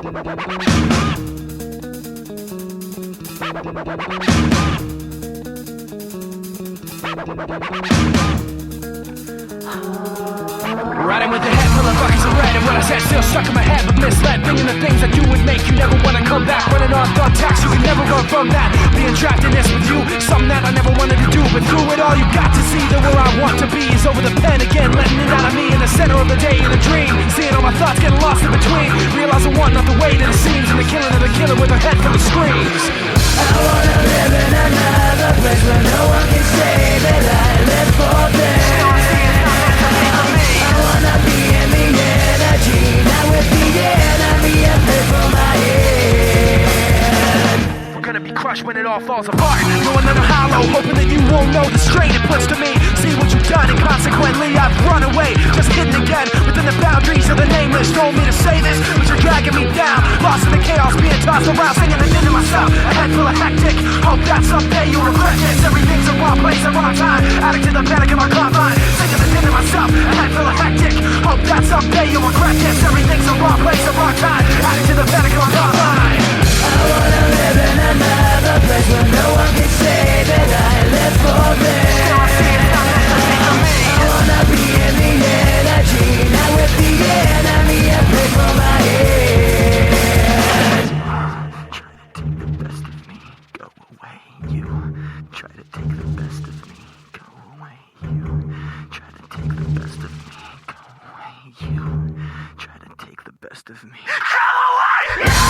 Riding with the head full of buckets of red, and what I said still stuck in my head, but misled. Thinking the things that you would make you never wanna come back. Running on thought tax, you can never run from that. Being trapped in this with you, something that I never wanted to do, but through it all you got to see that where I want to be is over the pen again, letting it out of me in the center of the day in a dream. Seeing all my thoughts getting lost in between, realizing one, not the way that it seems, and the killing of the killer with a head full of screams. I wanna live in another place where no one can say that I live for them. I wanna be in the energy, not with the enemy and play for my head. We're gonna be crushed when it all falls apart, knowing that I'm hollow, hoping that you won't know the strain it puts to me. See what you've done and consequently I've run away, just hidden again within the boundaries of the nameless. Told me to say this, but you're dragging me down, lost in the chaos, being tossed around, singing it into myself. A head full of hectic, hope that someday you'll regret this. Everything's the wrong place, the wrong time, addict to the panic in my confine, singing it into myself. A head full of hectic, hope that someday you'll regret this. Everything's the wrong place, the wrong time, addict to the panic in my confine. I wanna live in another place where no one can say that I live for them. I wanna be in the energy, not with the enemy and play for my head. Try to take the best of me, go away, you. Try to take the best of me, go away, you. Try to take the best of me, go away, you. Try to take the best of me, go away, you.